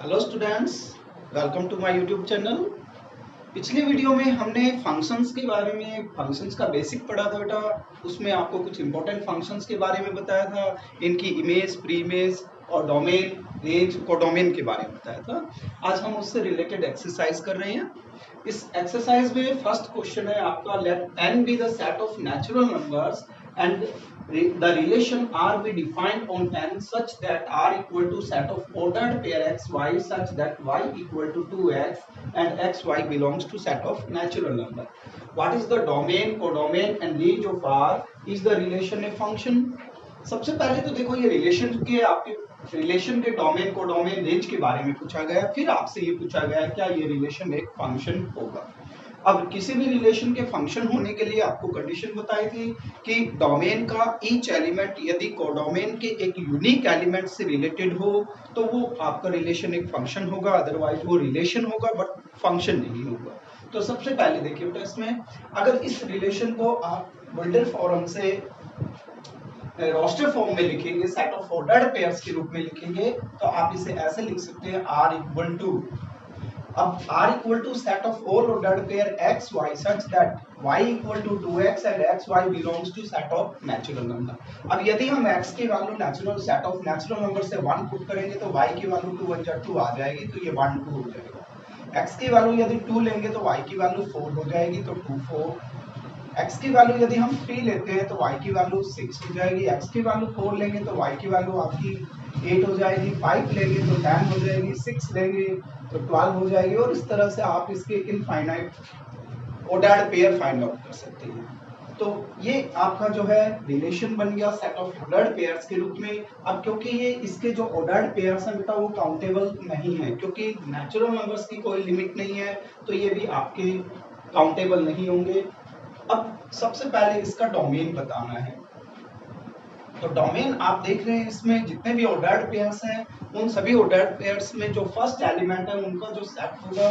Hello students, welcome to my YouTube channel. पिछले video में हमने फंक्शंस के बारे में फंक्शंस का बेसिक पढ़ा था बेटा। उसमें आपको कुछ इंपॉर्टेंट फंक्शंस के बारे में बताया था, इनकी इमेज, प्री इमेज और डोमेन, रेंज, कोडोमेन के बारे में बताया था। आज हम उससे रिलेटेड एक्सरसाइज कर रहे हैं। इस एक्सरसाइज में फर्स्ट क्वेश्चन है आपका, let n be the set of natural numbers and the relation R be defined on n such that R equal to set of ordered pair x y such that y equal to 2x and x y belongs to set of natural number. What is the domain, codomain and range of R? Is the relation a function? सबसे पहले तो देखो, ये relation के domain, codomain, range के बारे में पूछा गया है। फिर आपसे ये पूछा गया है क्या ये रिलेशन एक फंक्शन होगा। अब किसी भी रिलेशन के फंक्शन होने के लिए आपको कंडीशन बताई थी कि डोमेन का ईच एलिमेंट यदि कोडोमेन के एक यूनिक एलिमेंट से रिलेटेड हो तो वो आपका रिलेशन एक फंक्शन होगा, अदरवाइज वो रिलेशन होगा बट फंक्शन नहीं होगा। तो सबसे पहले देखिए बेटा, इसमें अगर इस रिलेशन को आप बुल्टर फॉर्म से रोस्टर फॉर्म में लिखेंगे, सेट ऑफ ऑर्डर्ड पेयर्स के रूप में लिखेंगे, तो आप इसे ऐसे लिख सकते हैं R इक्वल टू, अब R equal to set of all ordered pair x y such that y equal to 2x and x y belongs to set of natural number. अब यदि हम x की value natural set of natural number से 1 put करेंगे तो y की value 2 1 2 आ जाएगी, तो ये 1 2 हो जाएगा। x की वैल्यू यदि 2 लेंगे तो y की वैल्यू 4 हो जाएगी, तो 2 4। x की वैल्यू यदि हम 3 लेते हैं तो y की वैल्यू 6 हो जाएगी। x की वैल्यू 4 लेंगे तो y की वैल्यू आपकी 8 हो जाएगी। 5 लेंगे तो 10 हो जाएगी। 6 लेंगे तो 12 हो जाएगी। और इस तरह से आप इसके infinite ordered pair find out कर सकते हैं। तो ये आपका जो है रिलेशन बन गया सेट ऑफ ऑर्डर्ड पेयर्स के रूप में। अब क्योंकि ये इसके जो ऑर्डर्ड पेयर्स हैं बेटा वो काउंटेबल नहीं है, क्योंकि नेचुरल नंबर्स की कोई लिमिट नहीं है, तो ये भी आपके काउंटेबल नहीं होंगे। अब सबसे पहले इसका डोमेन बताना है। तो डोमेन आप देख रहे हैं, इसमें जितने भी ऑर्डर्ड पेयर्स हैं उन सभी ऑर्डर्ड पेयर्स में जो फर्स्ट एलिमेंट है उनका जो सेट होगा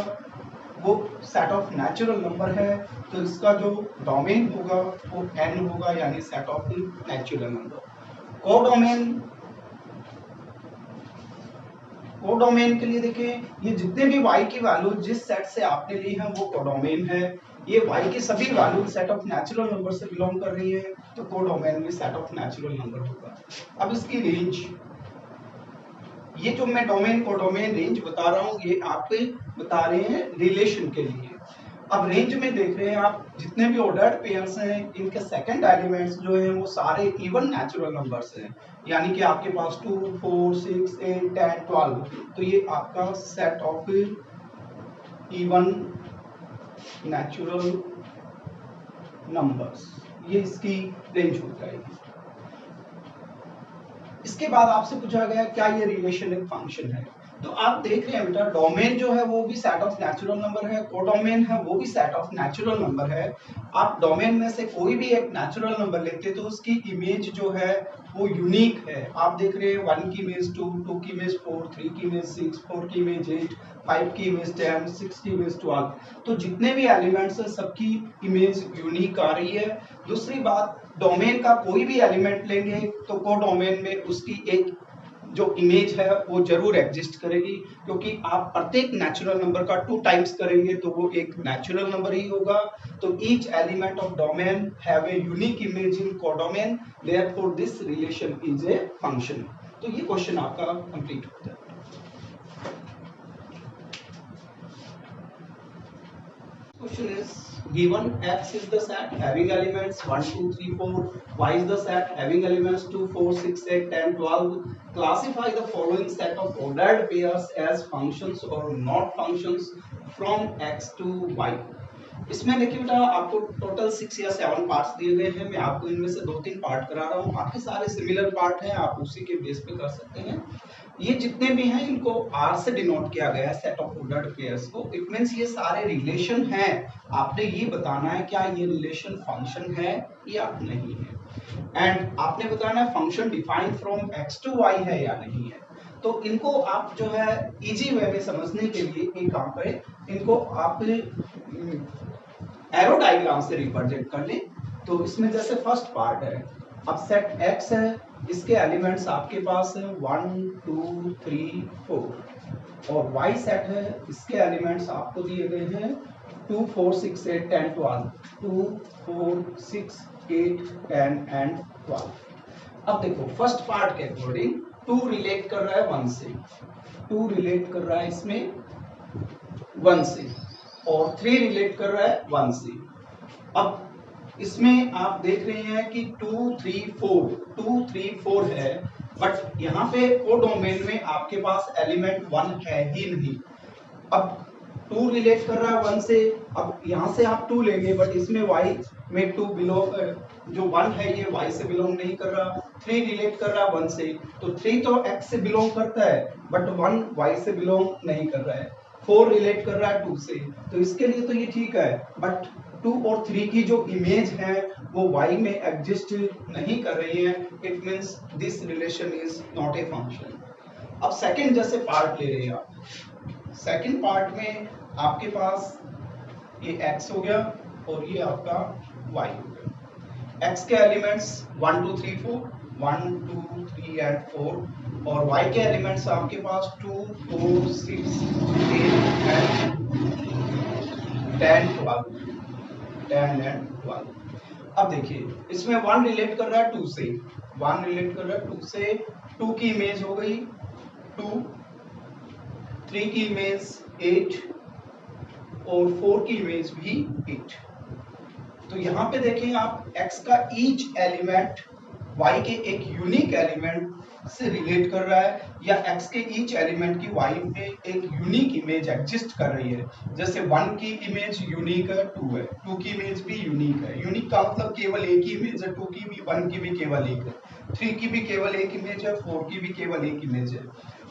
वो सेट ऑफ नेचुरल नंबर है। तो इसका जो डोमेन होगा वो n होगा, यानी set of natural number. Codomain के लिए देखिए, ये जितने भी y की वैल्यू जिस सेट से आपने ली है वो कोडोमेन है। ये y की सभी value set of natural number से बिलोंग कर रही है, तो कोडोमेन में सेट ऑफ नेचुरल नंबर होगा। अब इसकी रेंज, ये जो मैं डोमेन, कोडोमेन, रेंज बता रहा हूँ ये आपके बता रहे हैं रिलेशन के लिए। अब रेंज में देख रहे हैं आप, जितने भी ऑर्डर्ड पेयर्स हैं इनके सेकंड एलिमेंट्स जो हैं वो सारे इवन नेचुरल नंबर्स हैं, यानी कि आपके पास 2 4 6 8 10 12, तो ये आपका set of even natural numbers, ये इसकी रेंज हो जाएगी। इसके बाद आपसे पूछा गया क्या ये रिलेशन एक फंक्शन है। तो आप देख रहे हैं बेटा, डोमेन जो है वो भी सेट ऑफ नेचुरल नंबर है, कोडोमेन है वो भी सेट ऑफ नेचुरल नंबर है। आप डोमेन में से कोई भी एक नेचुरल नंबर लेते तो उसकी इमेज जो है वो यूनिक है। आप देख रहे हैं 1 की इमेज 2, 2 की इमेज 4, 3 की इमेज 6, 4 की इमेज 8, 5 की इमेज 10, 6 की इमेज 12। तो जितने भी एलिमेंट्स हैं सबकी इमेज यूनिक आ रही है। दूसरी बात, डोमेन का कोई भी एलिमेंट लेंगे तो कोडोमेन में उसकी एक जो इमेज है वो जरूर एग्जिस्ट करेगी, क्योंकि आप प्रत्येक नेचुरल नंबर का 2 टाइम्स करेंगे तो वो एक नेचुरल नंबर ही होगा। तो each element of domain have a unique image in codomain, therefore this relation is a function. तो ये क्वेश्चन आपका कंप्लीट होता है। Question is given X is the set having elements 1 2 3 4, Y is the set having elements 2 4 6 8 10 12. Classify the following set of ordered pairs as functions or not functions from X to Y. इसमें देखिए बेटा, आपको total 6 या 7 parts दिए गए हैं। मैं आपको इनमें से 2-3 पार्ट करा रहा हूँ, बाकी सारे सिमिलर पार्ट हैं, आप उसी के बेस पे कर सकते हैं। ये जितने भी हैं इनको R से डिनोट किया गया है, सेट ऑफ ऑर्डर्ड पेयर्स को। इट मींस ये सारे रिलेशन हैं। आपने ये बताना है क्या ये रिलेशन फंक्शन है या नहीं है, एंड आपने बताना है function defined from X to Y है या नहीं है। तो इनको आप जो है इजी वे में समझने के लिए एक काम करें, इनको आप एरो डायग्राम से रिप्रेजेंट कर लें। तो इसमें जैसे फर्स्ट पार्ट है, अब सेट x है, इसके एलिमेंट्स आपके पास है 1 2 3 4 और y सेट है, इसके एलिमेंट्स आपको दिए गए हैं 2 4 6 8 10 12 2 4 6 8 10 एंड 12। अब देखो फर्स्ट पार्ट के अकॉर्डिंग 2 रिलेट कर रहा है 1 से, 2 रिलेट कर रहा है इसमें 1 से और 3 रिलेट कर रहा है 1 से। अब इसमें आप देख रहे हैं कि 2 3 4 है, बट यहाँ पे कोडोमेन में आपके पास एलिमेंट 1 है ही नहीं। अब 2 रिलेट कर रहा है 1 से, अब यहाँ से आप 2 लेंगे बट इसमें y में 2 बिलोंग, जो 1 है ये y से बिलोंग नहीं कर रहा। 3 रिलेट कर रहा है 1 से, तो 3 तो x से बिलोंग करता है बट 1 y से बिलोंग नहीं कर रहा है। 4 रिलेट कर रहा है 2 से, तो इसके लिए तो ये ठीक है, बट 2 और 3 की जो इमेज है वो y में एग्जिस्ट नहीं कर रही है। It means this relation is not a function. अब सेकंड जैसे पार्ट ले रहे हैं आप, सेकंड पार्ट में आपके पास ये x हो गया और ये आपका y हो गया। x के एलिमेंट्स 1 2 3 4 1 2 3 एंड 4 और y के एलिमेंट्स आपके पास 2 4 6 8 एंड 10 एंड 12। अब देखिए इसमें 1 रिलेट कर रहा है 2 से, 1 रिलेट कर रहा है 2 से, 2 की इमेज हो गई 2, 3 की इमेज 8 और 4 की इमेज भी 8। तो यहाँ पे देखें आप x का ईच एलिमेंट y के एक यूनिक एलिमेंट से रिलेट कर रहा है या x के ईच एलिमेंट की y में एक यूनिक इमेज एग्जिस्ट कर रही है। जैसे 1 की इमेज यूनिक है 2 है, 2 की इमेज भी यूनिक है। यूनिक का मतलब केवल एक ही इमेज है, 2 की भी 1 की भी केवल एक है, 3 की भी केवल एक इमेज है, 4 की भी केवल एक इमेज है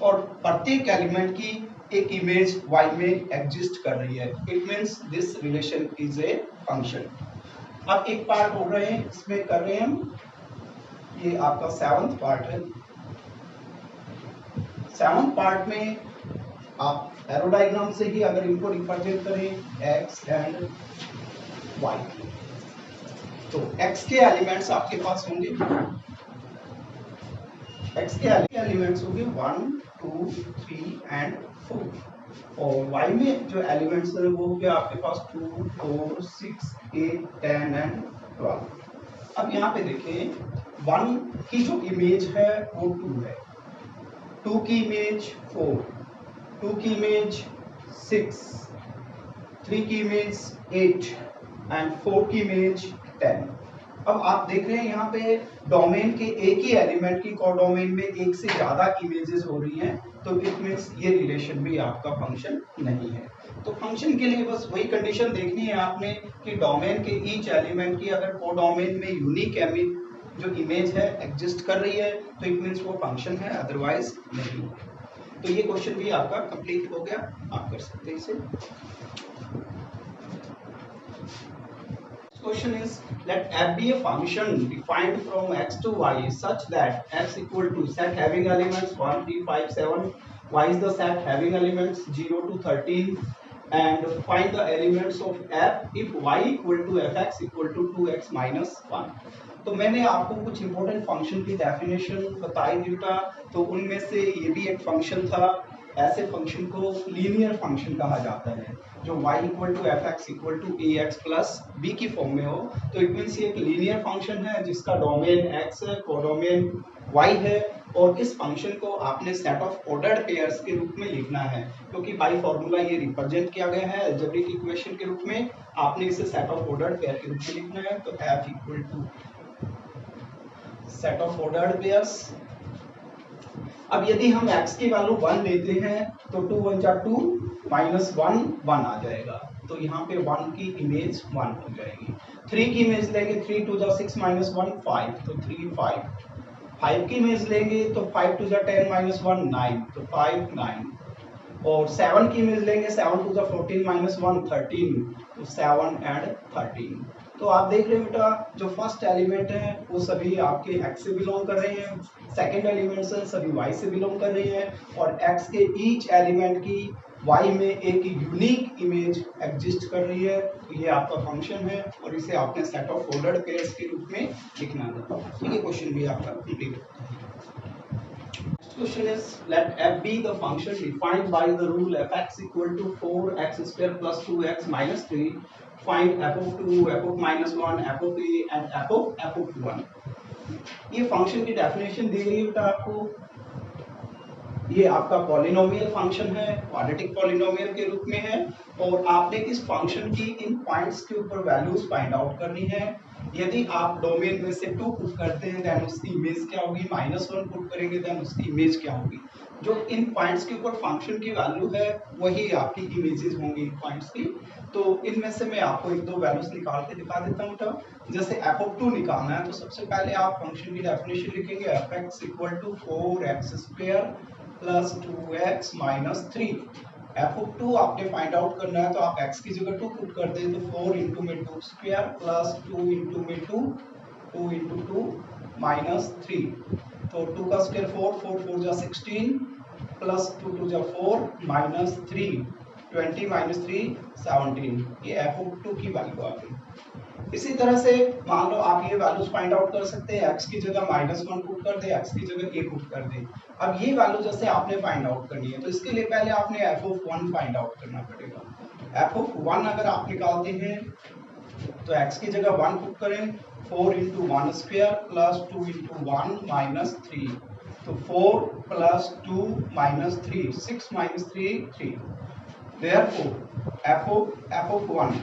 और प्रत्येक एलिमेंट की एक इमेज y में एग्जिस्ट कर रही है। It means this relation is a function. अब एक पार्ट हो रहे हैं इसमें कर रहे हैं हम, ये आपका 7th पार्ट है। 7th पार्ट में आप एरो डायग्राम से ही अगर इनको रिप्रेजेंट करें x एंड y, तो x के एलिमेंट्स आपके पास होंगे, x के एलिमेंट्स होंगे 1 2 3 एंड 4 और y में जो एलिमेंट्स है वो हो गया आपके पास 2 4 6 8 10 एंड 12। अब यहाँ पे देखें 1 की जो इमेज है वो 2 है, 2 की इमेज 4, 2 की इमेज 6, 3 की इमेज 8 एंड 4 की इमेज 10। अब आप देख रहे हैं यहाँ पे डोमेन के एक ही एलिमेंट की कोडोमेन में एक से ज्यादा इमेजेस हो रही हैं, तो इट मींस ये रिलेशन भी आपका फंक्शन नहीं है। तो फंक्शन के लिए बस वही कंडीशन देखनी है आपने कि डोमेन के ईच एलिमेंट की अगर कोडोमेन में यूनिक जो इमेज है एग्जिस्ट कर रही है तो इट मींस वो फंक्शन है, अदरवाइज नहीं। तो ये क्वेश्चन भी आपका कंप्लीट हो गया, आप कर सकते हैं इसे। Question is, let f be a function defined from x to y such that x equal to set having elements 1 3 5 7, y is the set having elements 0 to 13 and find the elements of f if y equal to fx equal to 2x minus 1। तो मैंने आपको कुछ important function की definition बताई थी बेटा, तो उनमें से ये भी एक फंक्शन था। ऐसे फंक्शन को लीनियर फंक्शन कहा जाता है जो y equal to F x equal to A X plus B की फॉर्म में हो। तो इट मीन्स ये एक लीनियर फंक्शन है जिसका डोमेन x है, कोडोमेन y है और इस फंक्शन को आपने सेट ऑफ ऑर्डर्ड पेयर्स के रूप में लिखना है क्योंकि बाय फॉर्मूला ये रिप्रेजेंट किया गया है अलजेब्रिक इक्वेशन के रूप में। आपने इसे सेट ऑफ ऑर्डर्ड पेयर के रूप में लिखना है। तो f equal to set of ordered pairs. अब यदि हम x की वैल्यू 1 लेते हैं तो 2 1 जा 2 माइनस 1 1 आ जाएगा, तो यहाँ पे 1 की इमेज 1 हो जाएगी। 3 की इमेज लेंगे 3 2 जा 6 माइनस 1 5, तो 3 5। 5 की इमेज लेंगे तो 5 2 जा 10 माइनस 1 9, तो 5 9। और 7 की इमेज लेंगे 7 2 जा 14 माइनस 1 13, तो 7 एंड 13। तो आप देख रहे हैं बेटा जो फर्स्ट एलिमेंट है वो सभी आपके x से बिलोंग कर रहे हैं, सेकंड एलिमेंट्स है सभी y से बिलोंग कर रहे हैं और x के ईच एलिमेंट की y में एक यूनिक इमेज एग्जिस्ट कर रही है, तो ये आपका फंक्शन है और इसे आपने सेट ऑफ ऑर्डर्ड पेयर्स के रूप में लिखना है। ठीक है, क्वेश्चन भी आपका कंप्लीट होता है। Question is, let f be the function defined by the rule fx equal to 4x square plus 2x minus 3. Find f of 2, f of minus 1, f of a and f of 1. ये function की definition दी गई है आपको। ये आपका polynomial function है, quadratic polynomial के रूप में है और आपने इस फंक्शन की इन पॉइंट्स के ऊपर वैल्यूज फाइंड आउट करनी है। यदि आप डोमेन में से 2 पुट करते हैं देन उसकी इमेज क्या होगी, -1 पुट करेंगे देन उसकी इमेज क्या होगी। जो इन पॉइंट्स के ऊपर फंक्शन की वैल्यू है वही आपकी इमेजेस होंगी इन पॉइंट्स की। तो इनमें से मैं आपको एक दो वैल्यूज निकाल के दिखा देता हूँ। तो जैसे f of 2 निकालना है तो सबसे पहले आप फंक्शन की डेफिनेशन लिखेंगे fx equal to 4x square plus 2x minus 3। f of 2 आपने फाइंड आउट करना है तो आप x की जगह 2 पुट कर दें तो 4 इंटू में 2 स्क्वायर प्लस 2 इंटू में 2 2 इंटू 2 माइनस 3। तो 2 का स्क्वायर 4 4 4 जा 16 प्लस 2 2 जा 4 माइनस 3 20 माइनस 3 17। ये f of 2 की वैल्यू आ गई। इसी तरह से मान लो आप ये वैल्यूज फाइंड आउट कर सकते हैं, x की जगह -1 पुट कर दे, x की जगह a पुट कर दे। अब ये वैल्यू जैसे आपने फाइंड आउट करनी है तो इसके लिए पहले आपने f of 1 फाइंड आउट करना पड़ेगा। f of 1 अगर आप निकालते हैं तो x की जगह 1 पुट करें, 4 into 1 square plus 2 into 1 minus 3। तो 4 plus 2 minus 3 6 minus 3 3। Therefore f of 1,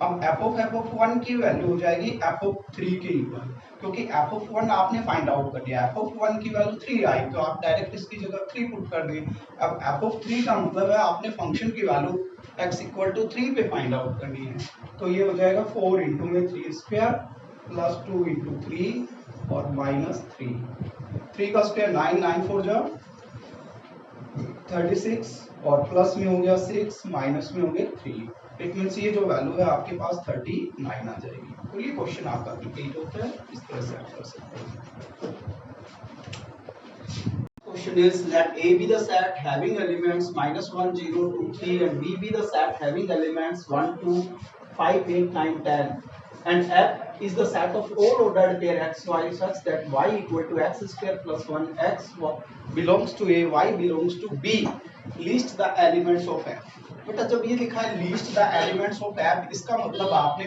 अब f of 1 की वैल्यू हो जाएगी f of 3 के इक्वल, क्योंकि f of 1 आपने फाइंड आउट कर लिया। f of 1 की वैल्यू 3 आई तो आप डायरेक्ट इसकी जगह 3 पुट कर दें। अब f of 3 का मतलब है आपने फंक्शन की वैल्यू x इक्वल टू 3 पे फाइंड आउट करनी है। तो ये हो जाएगा 4 इंटू में 3 स्क्वायर प्लस 2 इंटू 3 और माइनस 3। 3 का स्क्वायर 9 9 4 जा 36 और प्लस में हो गया 6 माइनस में हो गया 3। इट मींस ये जो वैल्यू है आपके पास 39 आ जाएगी। तो ये क्वेश्चन आपका कंप्लीट होता है। इस तरह से आप कर सकते हैं। Question is, let A be the set having elements -1 0 2 3 and B be the set having elements 1 2 5 8 9 10 and F is the set of all ordered pair x y such that y equal to x square plus 1 x belongs to A, y belongs to B. List the elements of F. बेटा जब ये लिखा है list the elements of F, इसका मतलब आपने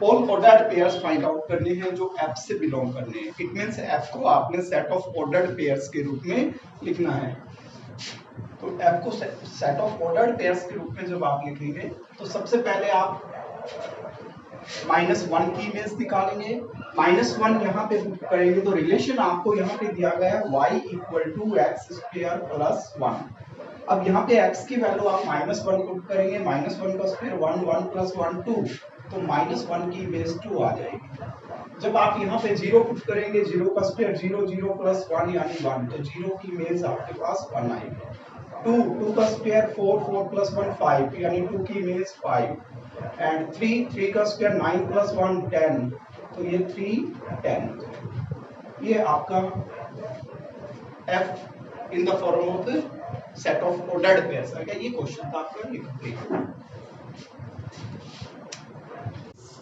all ordered pairs find out करने हैं जो F से बिलोंग करने हैं। इट मींस F को आपने सेट ऑफ ऑर्डर्ड पेयर्स के रूप में लिखना है। तो F को सेट ऑफ ऑर्डर्ड पेयर्स के रूप में जब आप लिखेंगे तो सबसे पहले आप -1 की इमेज निकालेंगे। -1 यहाँ पे पुट करेंगे तो रिलेशन आपको यहाँ पे दिया गया है y equal to x square plus 1। अब यहाँ पे x की वैल्यू आप -1 पुट करेंगे, -1 का स्क्वायर 1 1 प्लस 1 2, तो -1 की इमेज 2 आ जाएगी। जब आप यहाँ पे 0 पुट करेंगे, 0 का स्क्वायर 0 0 प्लस 1 यानी 1, तो 0 की इमेज आपके पास 1 आएगी। 2 का स्क्वायर 4 4 प्लस 1 5 यानी 2 की इमेज 5 एंड 3 का स्क्वायर 9 प्लस 1 10, तो ये 3 10। ये आपका F in the form of set of ordered pairs है। ये क्वेश्चन था आपका complete.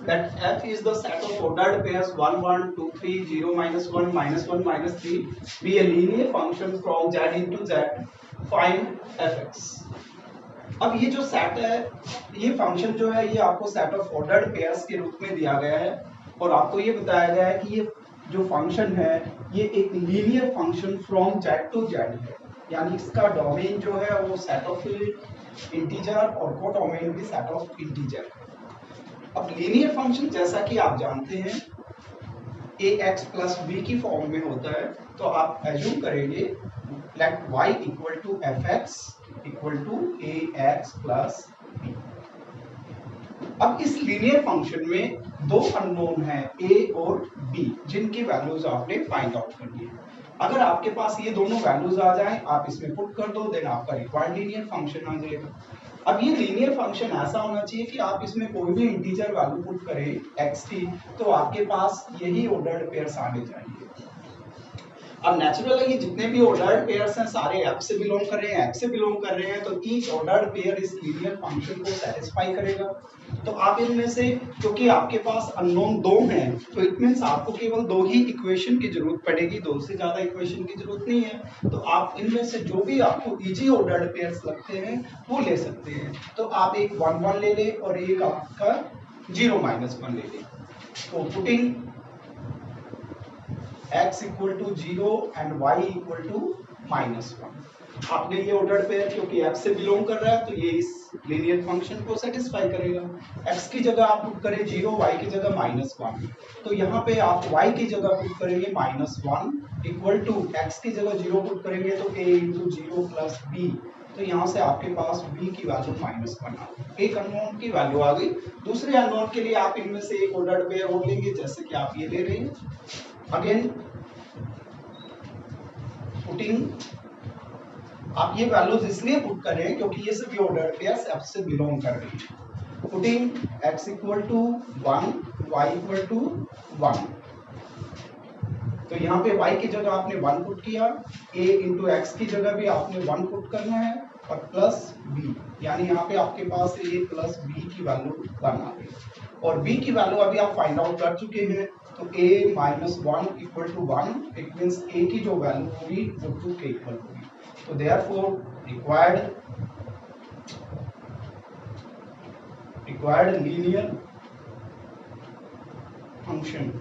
That F is the set of ordered pairs 1 1 2 3 0 -1 -1 -3 be a linear function from z into z. Find fx. अब ये जो सेट है, ये फंक्शन जो है ये आपको सेट ऑफ ऑर्डर्ड पेयर्स के रूप में दिया गया है और आपको ये बताया गया है कि ये जो फंक्शन है ये एक linear function from z to z है, यानी इसका डोमेन जो है वो सेट ऑफ इंटीजर और को डोमेन भी सेट ऑफ इंटीजर। अब लीनियर फंक्शन जैसा कि आप जानते हैं ax प्लस b की फॉर्म में होता है, तो आप एज्यूम करेंगे let y equal to fx equal to ax plus b। अब इस लीनियर फंक्शन में दो अननोन है a और b जिनकी वैल्यूज आपने फाइंड आउट करनी है। अगर आपके पास ये दोनों वैल्यूज आ जाएं, आप इसमें पुट कर दो, देन आपका रिक्वायर्ड लीनियर फंक्शन आ जाएगा। अब ये लीनियर फंक्शन ऐसा होना चाहिए कि आप इसमें कोई भी इंटीजर वैल्यू पुट करें x की, तो आपके पास यही ऑर्डर्ड पेयर्स आने चाहिए। अब नेचुरली जितने भी ऑर्डर्ड पेयर्स हैं सारे एफ से बिलोंग कर रहे हैं, एफ से बिलोंग कर रहे हैं, तो ईच ऑर्डर्ड पेयर इस लीनियर फंक्शन को सेटिस्फाई करेगा। तो आप इनमें से, क्योंकि आपके पास अननोन दो हैं, तो इट मींस आपको केवल दो ही इक्वेशन की जरूरत पड़ेगी, दो से ज्यादा इक्वेशन की जरूरत नहीं है। तो आप इनमें से जो भी आपको इजी ऑर्डर्ड पेयर्स लगते हैं वो ले सकते हैं। तो आप एक 1 1 ले लें और एक आपका 0 -1 ले लें। तो putting x equal to 0 and y equal to -1, आपने ये ऑर्डर्ड पेयर क्योंकि f से बिलोंग कर रहा है तो ये इस लीनियर फंक्शन को सेटिस्फाई करेगा। x की जगह आप पुट करें 0, y की जगह -1, तो यहाँ पे आप y की जगह पुट करेंगे -1 इक्वल टू x की जगह 0 पुट करेंगे तो a इंटू 0 प्लस b, तो यहाँ से आपके पास b की वैल्यू -1 आ गई, एक अननोन की वैल्यू आ गई। दूसरे अननोन के लिए आप इनमें से एक ऑर्डर्ड पेयर और लेंगे, जैसे कि आप ये ले रहे हैं। अगेन पुटिंग, आप ये वैल्यूज इसलिए पुट कर रहे हैं क्योंकि ये सभी ऑर्डर्ड पेयर्स f से बिलोंग कर रही हैं। Putting x equal to 1, y equal to 1, तो यहाँ पे y की जगह आपने 1 पुट किया, a इंटू एक्स की जगह भी आपने 1 पुट करना है और प्लस b, यानी यहाँ पे आपके पास a प्लस b की वैल्यू 1 आ गई। और b की वैल्यू अभी आप फाइंड आउट कर चुके हैं, तो a -1 equal to 1, it means a की जो वैल्यू होगी वो 2 के इक्वल होगी। तो therefore required linear function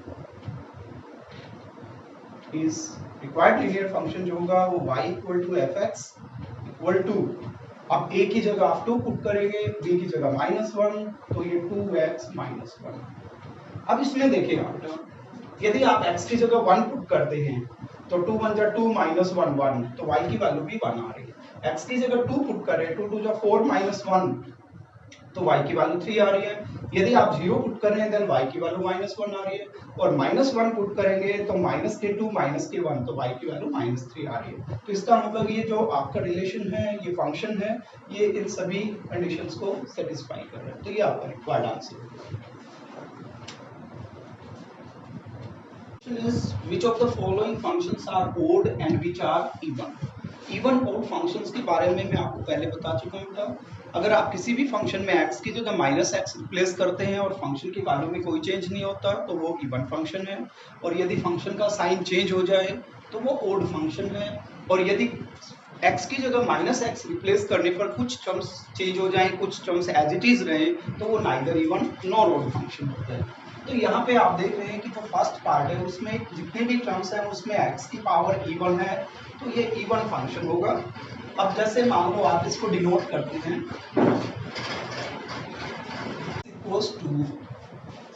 is, required linear function जो होगा वो y equal to F x equal to, अब a की जगह आप 2 पुट करेंगे, b की जगह -1, तो ये 2x -1। अब इसमें देखिए बेटा, यदि आप x की जगह 1 पुट करते हैं तो 2 1 जा 2 -1 1, तो y की वैल्यू भी 1 आ रही है। x की जगह 2 पुट करें, 2 2 जा 4 -1, तो y की वैल्यू 3 आ रही है। यदि आप 0 पुट कर रहे हैं देन y की वैल्यू -1 आ रही है, और -1 पुट करेंगे तो -2 -1, तो y की वैल्यू -3 आ रही है। तो इसका मतलब ये जो आपका रिलेशन है, ये फंक्शन है, ये इन सभी कंडीशंस को सेटिस्फाई कर रहा है। तो ये आपका रिक्वायर्ड आंसर है। Is which of the following functions are odd and which are even? Even odd functions के बारे में मैं आपको पहले बता चुका हूँ था। अगर आप किसी भी फंक्शन में x की जगह -x रिप्लेस करते हैं और फंक्शन की वैल्यू में कोई चेंज नहीं होता तो वो इवन फंक्शन है, और यदि फंक्शन का साइन चेंज हो जाए तो वो ओड फंक्शन है, और यदि x की जगह -x रिप्लेस करने पर कुछ टर्म्स चेंज हो जाएं, कुछ टर्म्स एज इट इज रहें, तो वो neither even nor odd function होता है। तो यहाँ पे आप देख रहे हैं कि जो फर्स्ट पार्ट है उसमें जितने भी टर्म्स हैं उसमें x की पावर इवन है, तो ये इवन फंक्शन होगा। अब जैसे मान लो आप इसको डिनोट करते हैं equals to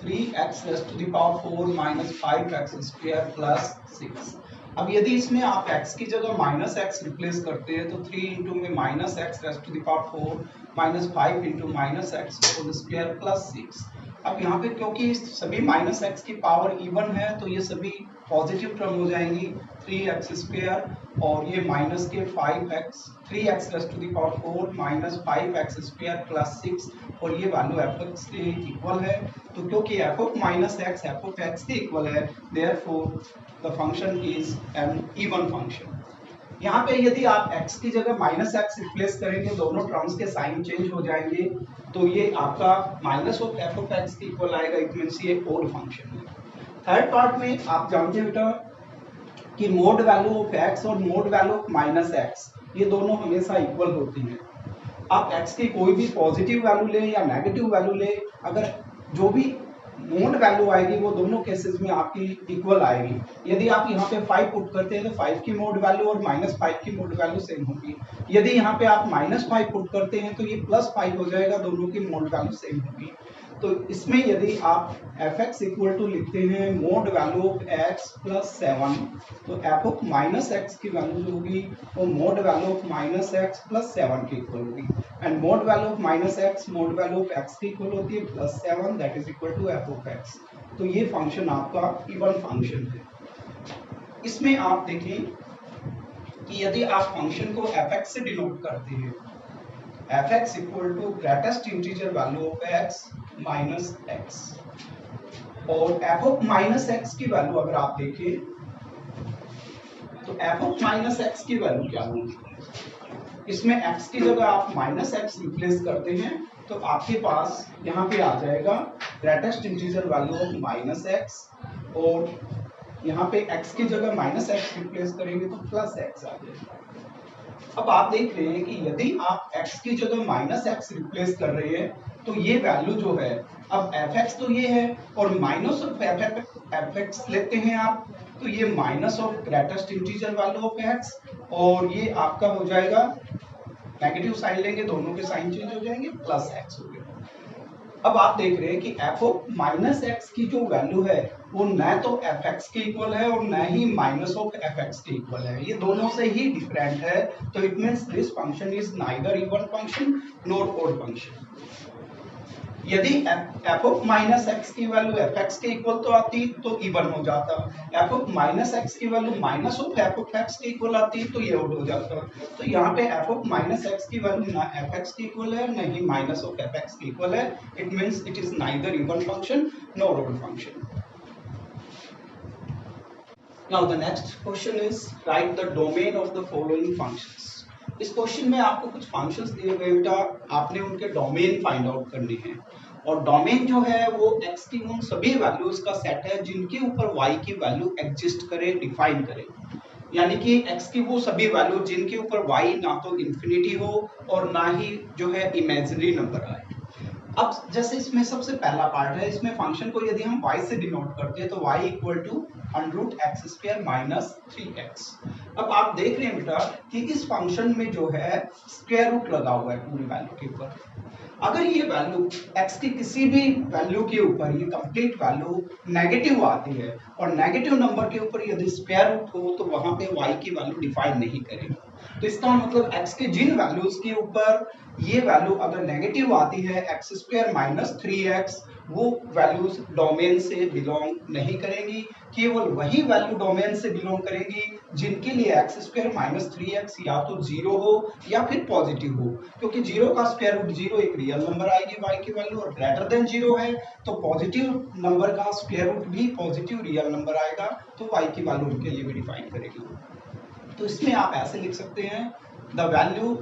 3x raise to the power 4 minus 5x square plus 6। अब यदि इसमें आप x की जगह -x रिप्लेस करते हैं तो 3 इंटू में -x raise to the power 4 minus 5 into -x whole square plus 6। अब यहाँ पे क्योंकि सभी -x की पावर इवन है तो ये सभी पॉजिटिव टर्म हो जाएंगी, 3x स्क्वायर और ये माइनस के 5x, 3x raise to the power 4 minus 5x square plus 6, और ये वैल्यू f(x) के इक्वल है। तो क्योंकि f of -x f of x के इक्वल है, therefore the function is an even function. यहाँ पे यदि आप x की जगह -x रिप्लेस करेंगे, दोनों टर्म्स के साइन चेंज हो जाएंगे, तो ये आपका minus of f of x के इक्वल आएगा, इट मींस ये ओड फंक्शन है। थर्ड पार्ट में आप जानते हैं बेटा कि मोड वैल्यू ऑफ x और मोड वैल्यू ऑफ -x ये दोनों हमेशा इक्वल होती हैं। आप x की कोई भी पॉजिटिव वैल्यू ले या नेगेटिव वैल्यू ले, अगर जो भी मोड वैल्यू आएगी वो दोनों केसेस में आपकी इक्वल आएगी। यदि आप यहाँ पे 5 पुट करते हैं तो 5 की मोड वैल्यू और -5 की मोड वैल्यू सेम होगी। यदि यहाँ पे आप -5 पुट करते हैं तो ये +5 हो जाएगा, दोनों की मोड वैल्यू सेम होगी। तो इसमें यदि आप f(x) इक्वल टू लिखते हैं mod value of x plus 7, तो f ऑफ -x की वैल्यू जो होगी वो mod value of -x plus 7 की इक्वल होगी, and mod value of -x mod value of x की इक्वल होती है plus 7, that is equal to f of x। तो ये फंक्शन आपका इवन फंक्शन है। इसमें आप देखें कि यदि आप फंक्शन को f(x) से डिनोट करते हैं, f(x) equal to greatest integer value of x minus x, और f ऑफ -x की वैल्यू अगर आप देखें तो एफ ऑफ माइनस एक्स की वैल्यू क्या होगी? इसमें x की जगह आप माइनस एक्स रिप्लेस करते हैं तो आपके पास यहाँ पे आ जाएगा greatest integer value of minus x, और यहाँ पे x की जगह माइनस एक्स रिप्लेस करेंगे तो प्लस एक्स आ जाएगा। अब आप देख रहे हैं कि यदि आप x की जगह माइनस एक्स रिप्लेस कर रहे हैं तो ये वैल्यू जो है, अब fx तो ये है और माइनस ऑफ fx लेते हैं आप, तो ये minus of greatest integer value of x, और ये आपका हो जाएगा नेगेटिव साइन लेंगे, दोनों के साइन चेंज हो जाएंगे, प्लस x हो गया। अब आप देख रहे हैं कि f ऑफ माइनस एक्स की जो वैल्यू है वो न तो fx के इक्वल है और न ही माइनस ऑफ fx के इक्वल है, ये दोनों से ही डिफरेंट है। तो it means this function is neither even function nor odd function. यदि f ऑफ माइनस एक्स की वैल्यू fx के इक्वल तो आती तो इवन हो जाता, f ऑफ माइनस एक्स की value minus of f of x के इक्वल आती तो ये ऑड हो जाता। तो यहाँ पे f ऑफ माइनस एक्स की वैल्यू ना fx के इक्वल है न ही माइनस ऑफ fx के इक्वल है, it means it is neither even function nor odd function. Now the next question is write the domain of the following functions। इस question में आपको कुछ फंक्शंस दिए गए बेटा, आपने उनके डोमेन फाइंड आउट करने हैं, और डोमेन जो है वो x की उन सभी वैल्यूज का सेट है जिनके ऊपर y की वैल्यू एग्जिस्ट करे, डिफाइन करे, यानी कि x की वो सभी वैल्यू जिनके ऊपर y ना तो इंफिनिटी हो और ना ही जो है इमेजिनरी नंबर आए। अब जैसे इसमें सबसे पहला पार्ट है, इसमें फंक्शन को यदि हम y से डिनोट करते हैं तो y equal to √x² minus 3x। अब आप देख रहे हैं बेटा कि इस फंक्शन में जो है स्क्वायर रूट लगा हुआ है पूरी वैल्यू के ऊपर। अगर ये वैल्यू x की किसी भी वैल्यू के ऊपर ये कंप्लीट वैल्यू नेगेटिव आती है और नेगेटिव नंबर के ऊपर यदि स्क्वायर रूट हो तो वहां पे y की वैल्यू डिफाइन नहीं करेगा। तो इसका मतलब x के जिन वैल्यूज के ऊपर ये वैल्यू अगर नेगेटिव आती है x² माइनस 3x, वो वैल्यूज डोमेन से बिलोंग नहीं करेंगी, केवल वही वैल्यू डोमेन से बिलोंग करेंगी जिनके लिए x² माइनस 3x या तो 0 हो या फिर पॉजिटिव हो, क्योंकि 0 का स्क्वायर रूट 0 एक रियल नंबर आएगी y की वैल्यू, और ग्रेटर देन 0 है तो पॉजिटिव नंबर का स्क्वायर रूट भी पॉजिटिव रियल नंबर आएगा, तो y की वैल्यू उनके लिए भी डिफाइन करेगी। तो इसमें आप ऐसे लिख सकते हैं the value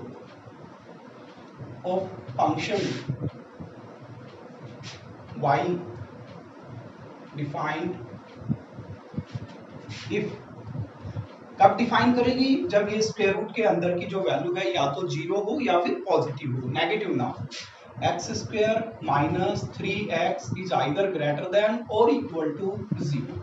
of function y defined if, कब डिफाइन करेगी? जब ये स्क्वायर रूट के अंदर की जो वैल्यू है या तो 0 हो या फिर पॉजिटिव हो, नेगेटिव ना हो। x² minus 3x is either greater than और इक्वल टू 0।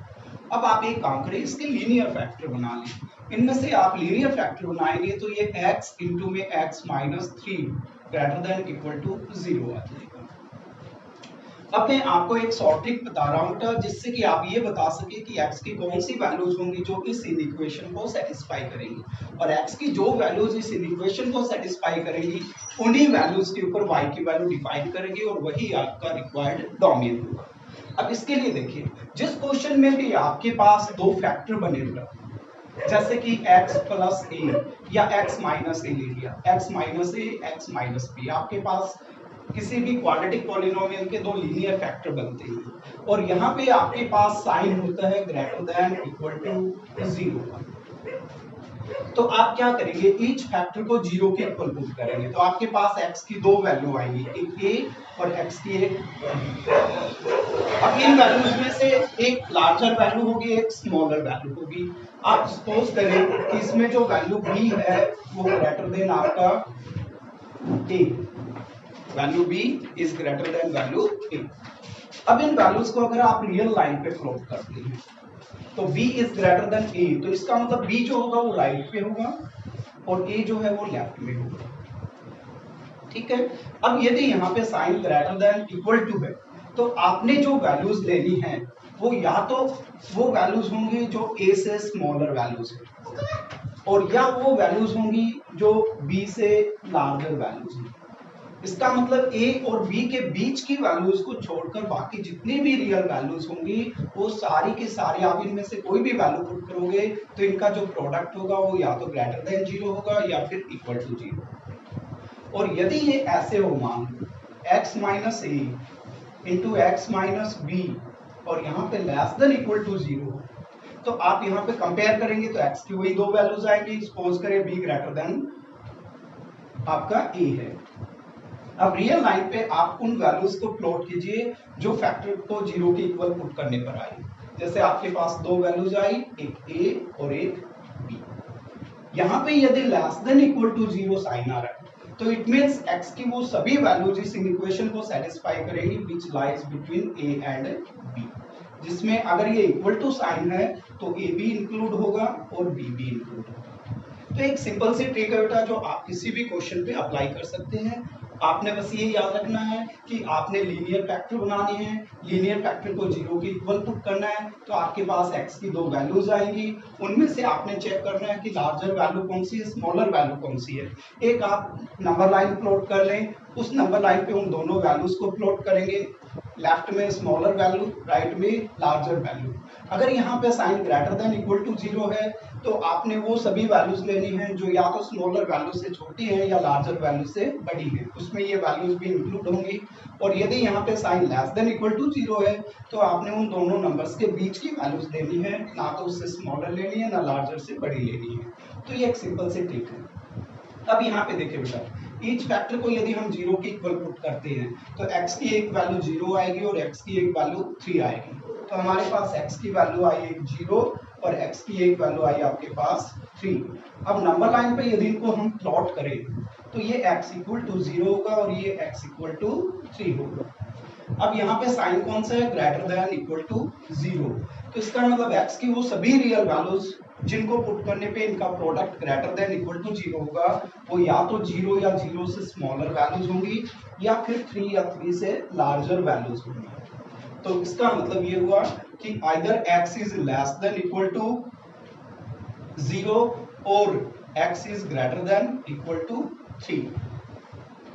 अब आप एक काम करें, इसके लीनियर फैक्टर बना लें। इनमें से आप लीनियर फैक्टर बनाएंगे तो ये x इंटू में x minus 3 greater than equal to 0 आ जाएगा। अब मैं आपको एक शॉर्ट ट्रिक बता रहा हूँ बेटा, जिससे कि आप ये बता सके कि x की कौन सी वैल्यूज होंगी जो इस इक्वेशन को सेटिस्फाई करेंगी, और x की जो वैल्यूज इस इक्वेशन को सेटिस्फाई करेंगी उन्हीं वैल्यूज के ऊपर y की वैल्यू डिफाइन करेंगे और वही आपका रिक्वायर्ड डोमेन होगा। अब इसके लिए देखिए, जिस क्वेश्चन में भी आपके पास दो फैक्टर बने बेटा, जैसे कि x प्लस a या x माइनस a ले लिया, x minus a x minus b, आपके पास किसी भी क्वाड्रेटिक पॉलिनोमियल के दो लीनियर फैक्टर बनते हैं और यहाँ पे आपके पास साइन होता है ग्रेटर देन इक्वल टू 0। तो आप क्या करेंगे, ईच फैक्टर को 0 के इक्वल पुट करेंगे, तो आपके पास x की दो वैल्यू आएंगी, एक a और x की एक। अब इन वैल्यूज में से एक लार्जर वैल्यू होगी, एक स्मॉलर वैल्यू होगी। आप सपोज करें कि इसमें जो वैल्यू b है वो ग्रेटर देन आपका a, value b is greater then value a। अब इन वैल्यूज को अगर आप रियल लाइन पे प्लॉट करते हैं तो b is greater then a, तो इसका मतलब b जो होगा वो राइट पे होगा और a जो है वो लेफ्ट में होगा, ठीक है। अब यदि यहाँ पे sign greater than equal to है तो आपने जो वैल्यूज लेनी है वो या तो वो वैल्यूज होंगी जो a से स्मॉलर वैल्यूज है और या वो वैल्यूज होंगी जो b से लार्जर वैल्यूज हैं। इसका मतलब a और b के बीच की वैल्यूज को छोड़कर बाकी जितनी भी रियल वैल्यूज होंगी वो सारी की सारी, आप इनमें से कोई भी वैल्यू पुट करोगे तो इनका जो प्रोडक्ट होगा वो या तो ग्रेटर देन 0 होगा या फिर इक्वल टू 0। और यदि ये ऐसे हो, मान x minus a into x minus b और यहाँ पे लेस देन इक्वल टू 0, तो आप यहाँ पे कंपेयर करेंगे तो x की वही दो वैल्यूज आएंगी। सपोज करें b ग्रेटर देन आपका a है। अब रियल लाइन पे आप उन वैल्यूज को प्लॉट कीजिए जो फैक्टर को 0 के इक्वल पुट करने पर आई। जैसे आपके पास दो वैल्यूज आई, एक a और एक b। यहाँ पे यदि less than equal to 0 sign आ रहा है तो इट मींस x की वो सभी वैल्यूज इस इक्वेशन को सेटिस्फाई करेगी which lies between a and b, जिसमें अगर ये इक्वल टू साइन है तो a भी इंक्लूड होगा और b भी इंक्लूड होगा। तो एक सिंपल सी ट्रिक है बेटा जो आप किसी भी क्वेश्चन पे अप्लाई कर सकते हैं। आपने बस ये याद रखना है कि आपने लीनियर फैक्टर बनाने हैं, लीनियर फैक्टर को 0 के इक्वल पुट करना है तो आपके पास x की दो वैल्यूज आएंगी। उनमें से आपने चेक करना है कि लार्जर वैल्यू कौन सी है, स्मॉलर वैल्यू कौन सी है। एक आप नंबर लाइन प्लॉट कर लें, उस नंबर लाइन पे उन दोनों वैल्यूज को प्लॉट करेंगे, लेफ्ट में स्मॉलर वैल्यू, राइट में लार्जर वैल्यू। अगर यहाँ पे sign greater than equal to 0 है तो आपने वो सभी वैल्यूज लेनी है जो या तो स्मॉलर वैल्यू से छोटी है या लार्जर वैल्यू से बड़ी है, उसमें ये वैल्यूज भी इंक्लूड होंगी। और यदि यहाँ पे sign less than equal to 0 है तो आपने उन दोनों नंबर्स के बीच की वैल्यूज लेनी है, ना तो उससे स्मॉलर लेनी है ना लार्जर से बड़ी लेनी है। तो ये एक सिंपल सी ट्रिक है। अब यहाँ पे देखिए बेटा, ईच फैक्टर को यदि हम 0 के इक्वल पुट करते हैं तो x की एक वैल्यू 0 आएगी और x की एक वैल्यू 3 आएगी। तो हमारे पास x की वैल्यू आई एक 0 और x की एक वैल्यू आई आपके पास 3। अब नंबर लाइन पे यदि इनको हम प्लॉट करें तो ये x इक्वल टू 0 होगा और ये x इक्वल टू 3 होगा। अब यहाँ पे साइन कौन सा है, ग्रेटर देन इक्वल टू 0। तो इसका मतलब x की वो सभी रियल वैल्यूज जिनको पुट करने पे इनका product greater than equal to 0 होगा वो या तो 0 या 0 से स्मॉलर वैल्यूज होंगी या फिर 3 या 3 से लार्जर वैल्यूज होंगी। तो इसका मतलब ये हुआ कि either x is less than equal to 0 और x is greater than equal to 3।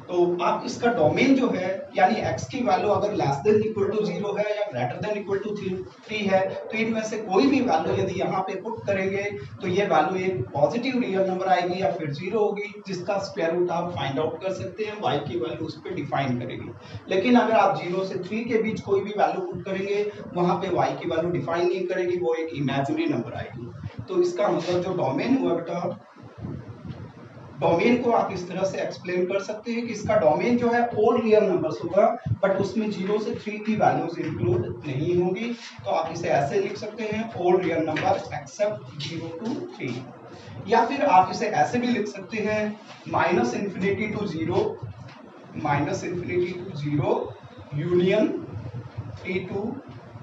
तो आप इसका डोमेन जो है यानी x की वैल्यू अगर लेस देन इक्वल टू 0 है या ग्रेटर देन इक्वल टू 3 है तो इनमें से कोई भी वैल्यू यदि यहाँ पे पुट करेंगे तो ये वैल्यू एक पॉजिटिव रियल नंबर आएगी या फिर 0 होगी, जिसका स्क्वायर रूट आप फाइंड आउट कर सकते हैं, y की वैल्यू उस पर डिफाइन करेगी। लेकिन अगर आप 0 से 3 के बीच कोई भी वैल्यू पुट करेंगे वहां पे y की वैल्यू डिफाइन नहीं करेगी, वो एक इमेजिनरी नंबर आएगी। तो इसका मतलब जो डोमेन हुआ बेटा, डोमेन को आप इस तरह से एक्सप्लेन कर सकते हैं कि इसका डोमेन जो है ऑल रियल नंबर्स होगा बट उसमें 0 से 3 की वैल्यूज इंक्लूड नहीं होंगी। तो आप इसे ऐसे लिख सकते हैं, all real numbers accept 0 to 3। या फिर आप इसे ऐसे भी लिख सकते हैं, minus infinity to 0 union 3 to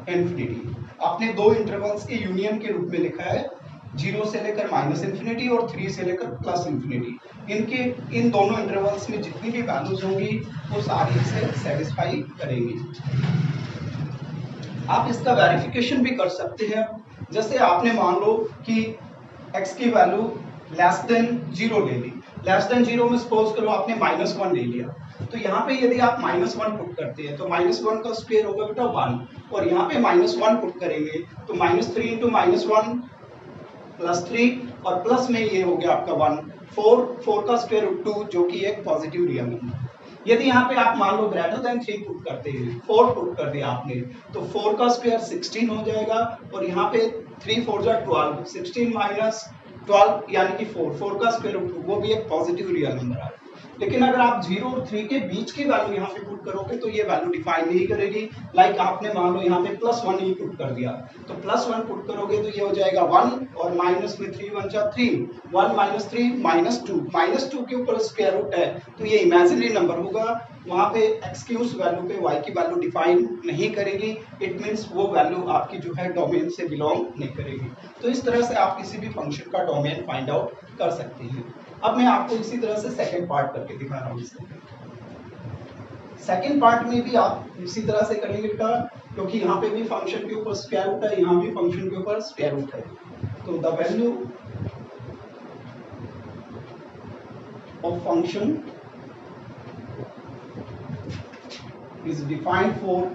infinity. आपने दो इंटरवल्स के यूनियन के रूप में लिखा है, 0 से लेकर माइनस इन्फिनिटी और 3 से लेकर प्लस इन्फिनिटी। इन दोनों इंटरवल्स में जितनी भी वैल्यूज होंगी वो सारी इसे सेटिस्फाई करेंगी। आप इसका वेरिफिकेशन भी कर सकते हैं। जैसे आपने मान लो कि x की वैल्यू लेस देन 0 ले ली, लेस देन 0 में सपोज करो आपने -1 ले लिया, तो यहाँ पे यदि आप -1 पुट करते हैं तो -1 का स्क्वायर होगा बेटा 1 और यहाँ पे -1 पुट करेंगे तो -3 इंटू -1 +3 और प्लस में ये हो गया आपका 1, 4 का स्क्वायर रूट 2 जो कि एक पॉजिटिव रियल नंबर। यदि यहाँ पे आप मान लो ग्रेटर देन 3 पुट करते हैं, 4 पुट कर दिया आपने तो 4 का स्क्वायर 16 हो जाएगा और यहाँ पे 3 4 जा 12, 16 माइनस 12 यानी कि 4 का स्क्वायर रूट 2 वो भी एक पॉजिटिव रियल नंबर है। लेकिन अगर आप 0 और 3 के बीच की वैल्यू यहाँ पे पुट करोगे तो ये वैल्यू डिफाइन नहीं करेगी। लाइक आपने मान लो यहाँ पे +1 ही पुट कर दिया तो +1 पुट करोगे तो ये हो जाएगा 1 और माइनस में 3 1 जा 3, 1 - 3 -2 के ऊपर स्क्वायर रूट है तो ये इमेजिनरी नंबर होगा, वहाँ पे x की उस वैल्यू पे y की वैल्यू डिफाइन नहीं करेगी। इट मीन्स वो वैल्यू आपकी जो है डोमेन से बिलोंग नहीं करेगी। तो इस तरह से आप किसी भी फंक्शन का डोमेन फाइंड आउट कर सकते हैं। अब मैं आपको इसी तरह से सेकंड पार्ट करके दिखा रहा हूँ। सेकंड पार्ट में भी आप इसी तरह से करेंगे बेटा, क्योंकि यहाँ पे भी फंक्शन के ऊपर स्क्वायर रूट है, यहाँ भी फंक्शन के ऊपर स्क्वायर रूट है। तो the value of function is defined for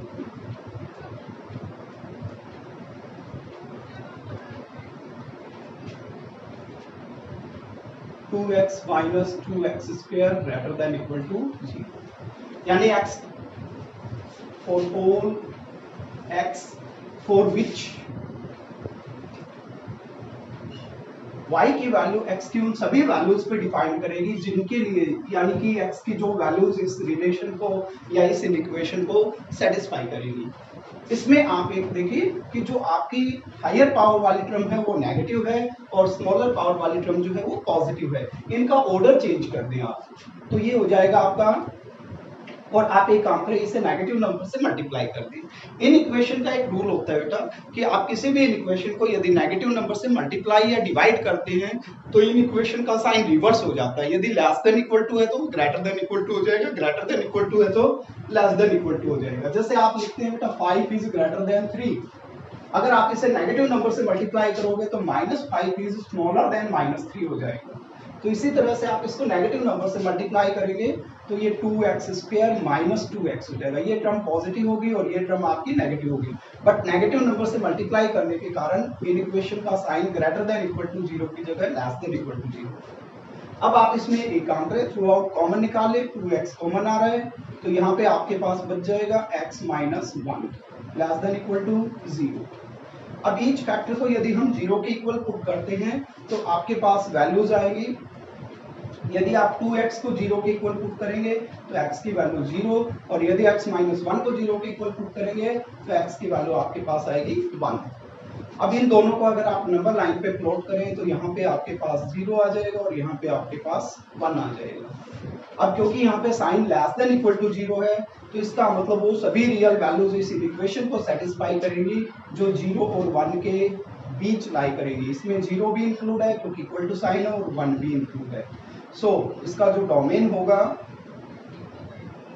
(2x minus 2x square greater than equal to 0) यानी x for all x for which y की वैल्यू x की उन सभी वैल्यूज पे डिफाइन करेगी जिनके लिए, यानी कि x की जो वैल्यूज इस रिलेशन को या इस इक्वेशन को सेटिस्फाई करेगी। इसमें आप एक देखिए कि जो आपकी हायर पावर वाली टर्म है वो नेगेटिव है और स्मॉलर पावर वाली टर्म जो है वो पॉजिटिव है। इनका ऑर्डर चेंज कर दें आप, तो ये हो जाएगा आपका, और आप एक काम करें, इसे नेगेटिव नंबर से मल्टीप्लाई कर दें। इन इक्वेशन का एक रूल होता है बेटा कि आप किसी भी इन इक्वेशन को यदि नेगेटिव नंबर से मल्टीप्लाई या डिवाइड करते हैं तो इन इक्वेशन का साइन रिवर्स हो जाता है। यदि लेस देन इक्वल टू है तो ग्रेटर देन इक्वल टू हो जाएगा, ग्रेटर देन इक्वल टू है तो लेस देन इक्वल टू हो जाएगा। जैसे आप लिखते हैं बेटा 5 इज ग्रेटर देन 3, अगर आप इसे नेगेटिव नंबर से मल्टीप्लाई करोगे तो -5 इज स्मॉलर देन -3 हो जाएगा। तो इसी तरह से आप इसको नेगेटिव नंबर से मल्टीप्लाई करेंगे तो ये 2x स्क्वायर -2x हो जाएगा। ये टर्म पॉजिटिव होगी और ये टर्म आपकी नेगेटिव होगी, बट नेगेटिव नंबर से मल्टीप्लाई करने के कारण इन इक्वेशन का sign greater than equal to 0 की जगह लेस देन इक्वल टू 0। अब आप इसमें एक काम करें, थ्रू आउट कॉमन निकाले, 2x कॉमन आ रहा है तो यहाँ पे आपके पास बच जाएगा x - 1 less than equal to 0। अब ईच फैक्टर को यदि हम 0 के इक्वल पुट करते हैं तो आपके पास वैल्यूज आएगी। यदि आप 2x को 0 के इक्वल पुट करेंगे तो x की वैल्यू 0, और यदि x - 1 को 0 के इक्वल पुट करेंगे तो x की वैल्यू आपके पास आएगी 1। अब इन दोनों को अगर आप नंबर लाइन पे प्लॉट करें तो यहाँ पे आपके पास 0 आ जाएगा और यहाँ पे आपके पास 1 आ जाएगा। अब क्योंकि यहाँ पे sign less than equal to 0 है तो इसका मतलब वो सभी रियल वैल्यूज इस इक्वेशन को सेटिस्फाई करेंगी जो 0 और 1 के बीच लाई करेगी। इसमें 0 भी इंक्लूड है क्योंकि इक्वल टू साइन है और 1 भी इंक्लूड है। सो इसका जो डोमेन होगा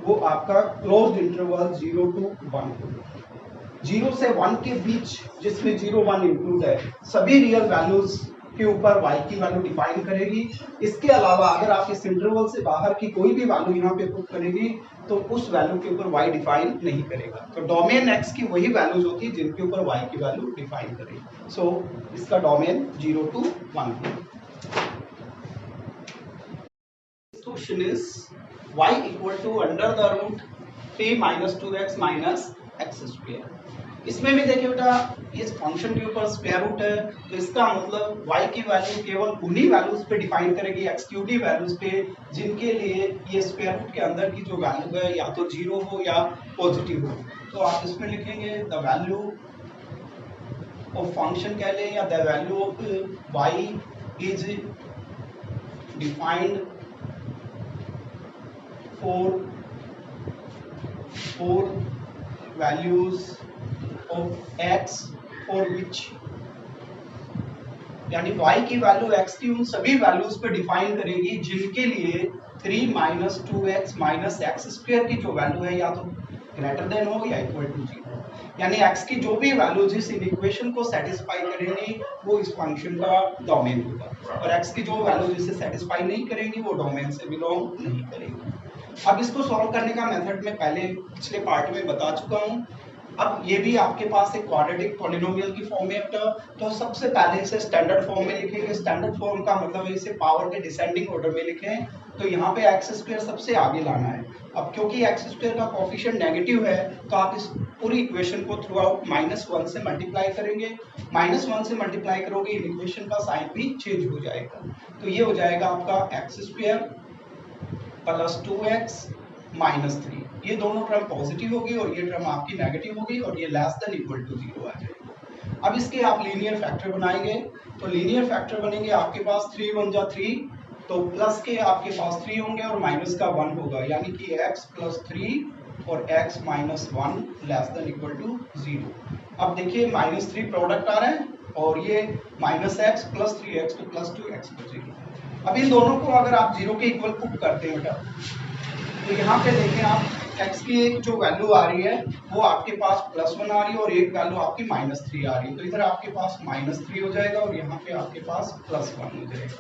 वो आपका क्लोज्ड इंटरवल 0 to 1 होगा। 0 से 1 के बीच जिसमें 0, 1 इंक्लूड है, सभी रियल वैल्यूज के ऊपर y की वैल्यू डिफाइन करेगी। इसके अलावा अगर आप इस इंटरवल से बाहर की कोई भी वैल्यू यहाँ पे पुट करेगी तो उस वैल्यू के ऊपर y डिफाइन नहीं करेगा। तो डोमेन x की वही वैल्यूज होती है जिनके ऊपर y की वैल्यू डिफाइन करेगी। सो इसका डोमेन 0 to 1 है। Question is y equal to under the root 3 minus 2x minus x square। इसमें भी देखिए बेटा इस फंक्शन के ऊपर स्क्वायर रूट है तो इसका मतलब y की वैल्यू केवल उन्हीं वैल्यूज पे डिफाइन करेगी, x की उन्हीं वैल्यूज पे जिनके लिए ये स्क्वायर रूट के अंदर की जो वैल्यू है या तो 0 हो या पॉजिटिव हो। तो आप इसमें लिखेंगे द वैल्यू ऑफ फंक्शन कह लें या the value of y is defined for values of x for which, यानी y की वैल्यू x की उन सभी वैल्यूज पे डिफाइन करेगी जिनके लिए 3 - 2x - x स्क्वायर की जो वैल्यू है या तो ग्रेटर देन हो या इक्वल टू 0। यानी x की जो भी वैल्यूज इस इक्वेशन को सेटिस्फाई करेंगी वो इस फंक्शन का डोमेन होगा, और x की जो वैल्यूज इसे सेटिस्फाई नहीं करेंगी वो डोमेन से बिलोंग नहीं करेंगी। अब इसको सॉल्व करने का मेथड मैं पहले पिछले पार्ट में बता चुका हूँ। अब ये भी आपके पास एक क्वाड्रेटिक पॉलिनोमियल की फॉर्म में, तो सबसे पहले इसे स्टैंडर्ड फॉर्म में लिखेंगे। स्टैंडर्ड फॉर्म का मतलब है इसे पावर के डिसेंडिंग ऑर्डर में लिखें, तो यहाँ पे एक्स स्क्वायर सबसे आगे लाना है। अब क्योंकि एक्स स्क्वायर का कोफिशिएंट नेगेटिव है तो आप इस पूरी इक्वेशन को थ्रू आउट -1 से मल्टीप्लाई करेंगे। -1 से मल्टीप्लाई करोगे इक्वेशन का साइन भी चेंज हो जाएगा, तो ये हो जाएगा आपका x square plus 2x minus 3, ये दोनों टर्म पॉजिटिव होगी और ये टर्म आपकी नेगेटिव होगी और ये लेस देन इक्वल टू 0 आ जाएगी। अब इसके आप लीनियर फैक्टर बनाएंगे, तो लीनियर फैक्टर बनेंगे आपके पास 3 × 1 = 3, तो प्लस के आपके पास 3 होंगे और माइनस का 1 होगा, यानी कि x + 3 और x - 1 less than equal to 0। अब देखिए -3 प्रोडक्ट आ रहा है और ये -x + 3x तो +2x बचेगी। अब इन दोनों को अगर आप 0 के इक्वल पुट करते हैं बेटा तो यहाँ पे देखें आप x की एक जो वैल्यू आ रही है वो आपके पास +1 आ रही है और एक वैल्यू आपकी -3 आ रही है, तो इधर आपके पास -3 हो जाएगा और यहाँ पे आपके पास +1 हो जाएगा।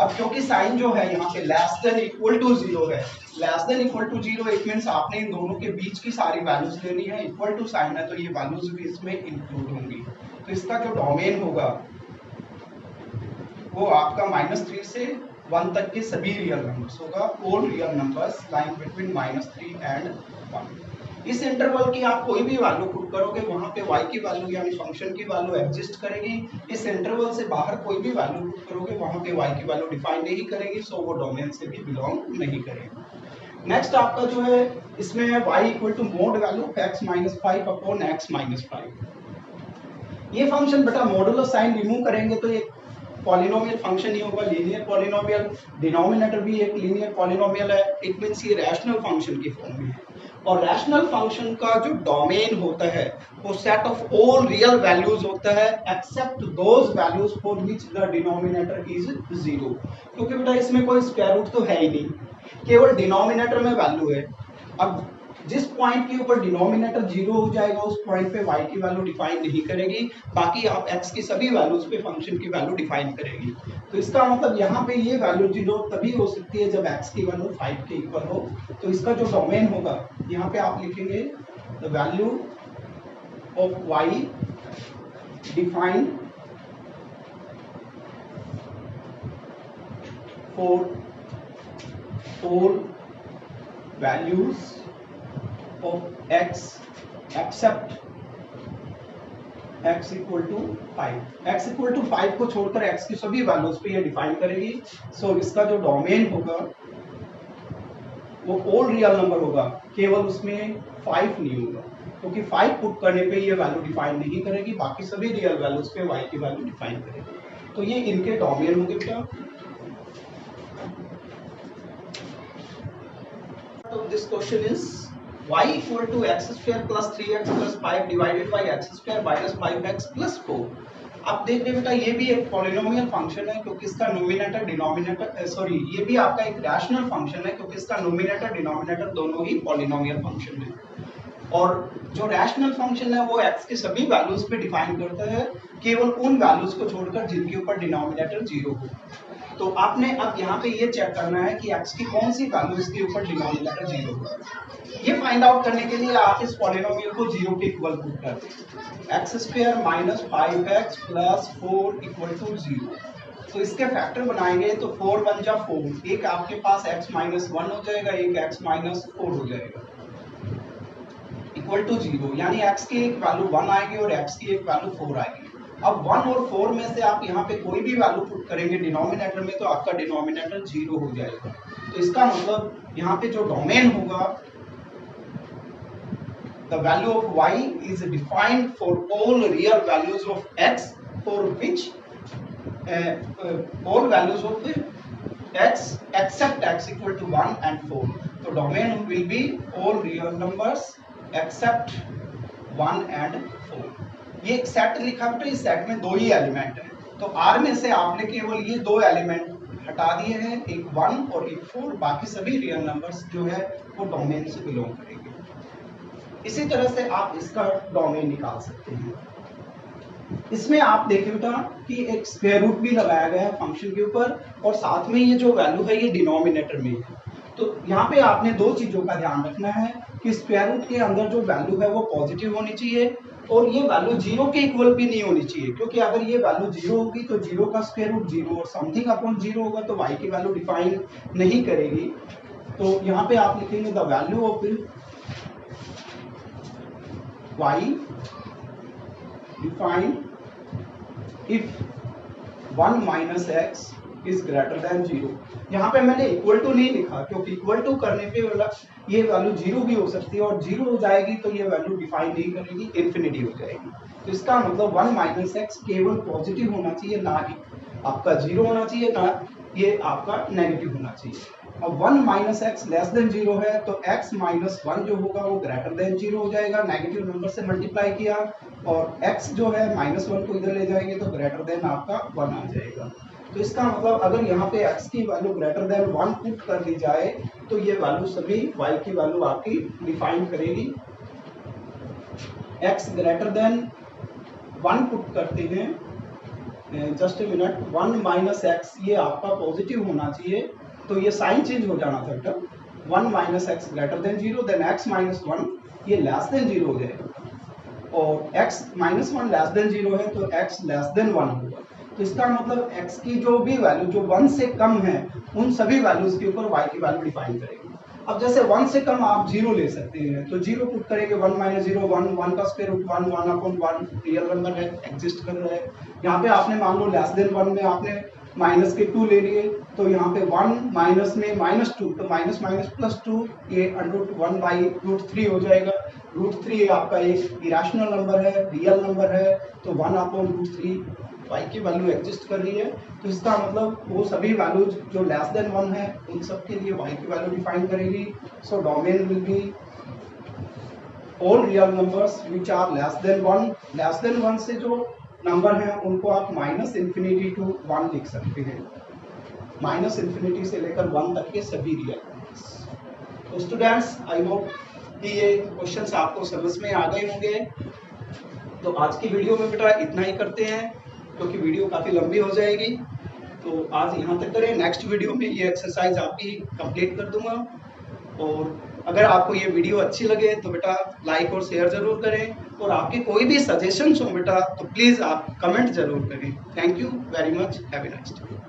अब क्योंकि साइन जो है यहाँ पे लेस देन इक्वल टू 0 है, less than equal to 0 it means आपने इन दोनों के बीच की सारी वैल्यूज लेनी है। इक्वल टू साइन है तो ये वैल्यूज भी इसमें इंक्लूड होंगी, तो इसका जो डोमेन होगा वो आपका -3 से 1 तक के सभी रियल नंबर्स होगा, all real numbers lying between -3 and 1। इस इंटरवल की आप कोई भी वैल्यू पुट करोगे वहां पे y की वैल्यू यानी फंक्शन की वैल्यू एग्जिस्ट करेगी। इस इंटरवल से बाहर कोई भी वैल्यू पुट करोगे वहां पे y की वैल्यू डिफाइन नहीं करेगी, सो वो डोमेन से भी बिलोंग नहीं करेगी। नेक्स्ट आपका जो है इसमें y equal to mod value of x minus 5 upon x minus 5। ये फंक्शन बेटा मॉडुलो साइन रिमूव करेंगे तो ये पॉलिनोमियल फंक्शन ही होगा, लीनियर पॉलिनोमियल, डिनोमिनेटर भी एक लीनियर पॉलिनोमियल है, इट मींस ये रैशनल फंक्शन की फॉर्म में है। और रैशनल फंक्शन का जो डोमेन होता है वो set of all real values होता है except those values for which the denominator is 0, क्योंकि बेटा इसमें कोई स्क्वायर रूट तो है ही नहीं, केवल डिनोमिनेटर में वैल्यू है। अब जिस पॉइंट के ऊपर डिनोमिनेटर 0 हो जाएगा उस पॉइंट पे y की वैल्यू डिफाइन नहीं करेगी, बाकी आप x की सभी वैल्यूज पे फंक्शन की वैल्यू डिफाइन करेगी। तो इसका मतलब यहाँ पे ये वैल्यू 0 तभी हो सकती है जब x की वैल्यू 5 के इक्वल हो। तो इसका जो डोमेन होगा यहाँ पे आप लिखेंगे the value of y defined for all values of x except x equal to 5। x equal to 5 को छोड़कर x की सभी वैल्यूज पे ये डिफाइन करेगी। सो इसका जो डोमेन होगा वो ऑल रियल नंबर होगा, केवल उसमें 5 नहीं होगा, क्योंकि 5 पुट करने पे ये वैल्यू डिफाइन नहीं करेगी, बाकी सभी रियल वैल्यूज पे y की वैल्यू डिफाइन करेगी। तो ये इनके डोमेन होंगे बेटा। So this question is y equal to x square plus 3x plus 5 divided by x square minus 5x plus 4। अब देख रहे बेटा ये भी एक पॉलिनोमियल फंक्शन है क्योंकि इसका नोमिनेटर डिनोमिनेटर सॉरी ये भी आपका एक रैशनल फंक्शन है क्योंकि इसका नोमिनेटर डिनोमिनेटर दोनों ही पॉलिनोमियल फंक्शन है। और जो रैशनल फंक्शन है वो x की सभी वैल्यूज पे डिफाइन करता है, केवल उन वैल्यूज को छोड़कर जिनके ऊपर डिनोमिनेटर 0 हो। तो आपने अब यहाँ पे ये चेक करना है कि x की कौन सी वैल्यूज के ऊपर डिनोमिनेटर 0 हो। ये फाइंड आउट करने के लिए आप इस पॉलिनोमियल को 0 के इक्वल पुट कर दें। x square minus 5x plus 4 equal to 0। तो इसके फैक्टर बनाएंगे तो 4 बन जा 4, एक आपके पास x माइनस 1 हो जाएगा, एक x माइनस 4 हो जाएगा इक्वल टू 0, यानी x की एक वैल्यू 1 आएगी और x की एक वैल्यू 4 आएगी। अब 1 और 4 में से आप यहाँ पे कोई भी वैल्यू पुट करेंगे डिनोमिनेटर में तो आपका डिनोमिनेटर 0 हो जाएगा। तो इसका मतलब यहाँ पे जो डोमेन होगा the value of y is defined for all real values of x for which all values of x except x equal to 1 and 4। तो domain will be all real numbers except 1 and 4। ये एक set लिखा बेटा, इस set में दो ही element है, तो R में से आपने केवल ये दो एलिमेंट हटा दिए हैं, एक 1 और एक 4, बाकी सभी रियल नंबर्स जो है वो डोमेन से बिलोंग करेंगे। इसी तरह से आप इसका डोमेन निकाल सकते हैं। इसमें आप देखें बेटा कि एक स्क्वायर रूट भी लगाया गया है फंक्शन के ऊपर और साथ में ये जो वैल्यू है ये डिनोमिनेटर में है। तो यहाँ पे आपने दो चीजों का ध्यान रखना है कि स्क्वायर रूट के अंदर जो वैल्यू है वो पॉजिटिव होनी चाहिए और ये वैल्यू 0 के इक्वल भी नहीं होनी चाहिए, क्योंकि अगर ये वैल्यू 0 होगी तो 0 का स्क्वायर रूट 0 और समथिंग अपॉन 0 होगा तो y की वैल्यू डिफाइन नहीं करेगी। तो यहाँ पे आप लिखेंगे the value of y defined if 1 minus x is greater than 0। यहाँ पे मैंने इक्वल टू नहीं लिखा क्योंकि इक्वल टू करने पे ये वैल्यू 0 भी हो सकती है और 0 हो जाएगी तो ये वैल्यू डिफाइन नहीं करेगी, इन्फिनिटी हो जाएगी। तो इसका मतलब 1 माइनस एक्स केवल पॉजिटिव होना चाहिए, ना ही आपका 0 होना चाहिए, ना ये आपका नेगेटिव होना चाहिए। अब 1 माइनस एक्स लेस देन 0 है तो x माइनस 1 जो होगा वो ग्रेटर देन 0 हो जाएगा, नेगेटिव नंबर से मल्टीप्लाई किया और x जो है माइनस 1 को इधर ले जाएंगे तो ग्रेटर देन आपका 1 आ जाएगा। तो इसका मतलब अगर यहाँ पे x की वैल्यू ग्रेटर देन 1 पुट कर दी जाए तो ये वैल्यू सभी y की वैल्यू आपकी डिफाइन करेगी। x ग्रेटर देन 1 पुट करते हैं, just a minute, 1 minus x ये आपका पॉजिटिव होना चाहिए, तो ये साइन चेंज हो जाना था बेटा, 1 minus x greater than 0 then x minus 1 ये लेस देन 0 हो जाएगा और x माइनस 1 लेस देन 0 है तो x लेस देन 1 होगा। तो इसका मतलब x की जो भी वैल्यू जो 1 से कम है उन सभी वैल्यूज के ऊपर y की वैल्यू डिफाइन करेगी। अब जैसे 1 से कम आप 0 ले सकते हैं, तो 0 पुट करेंगे, 1 माइनस 0 1, 1 का स्क्वायर रूट 1, 1/1 रियल नंबर है, एग्जिस्ट कर रहा है। यहाँ पे आपने मान लो लेस देन 1 में आपने माइनस के 2 ले लिए, तो यहाँ पे 1 माइनस में -2, तो माइनस माइनस प्लस 2, ये √1/√3 हो जाएगा। √3 आपका एक इरेशनल नंबर है, रियल नंबर है, तो 1/√3 y की वैल्यू एग्जिस्ट कर रही है। तो इसका मतलब वो सभी वैल्यूज जो लेस देन 1 है उन सब के लिए y की वैल्यू डिफाइन करेगी। So domain will be all real numbers which are less than 1। Less than 1 से जो नंबर हैं उनको आप -∞ to 1 लिख सकते हैं। -∞ से लेकर 1 तक के सभी रियल नंबर्स। तो स्टूडेंट्स, आई होप कि ये क्वेश्चंस आपको समझ में आ गए होंगे। तो आज की वीडियो में बेटा इतना ही करते हैं, क्योंकि वीडियो काफ़ी लंबी हो जाएगी। तो आज यहाँ तक करें, नेक्स्ट वीडियो में ये एक्सरसाइज आपकी कंप्लीट कर दूंगा। और अगर आपको ये वीडियो अच्छी लगे तो बेटा लाइक और शेयर जरूर करें, और आपके कोई भी सजेशंस हो बेटा तो प्लीज़ आप कमेंट जरूर करें। Thank you very much, have a nice day.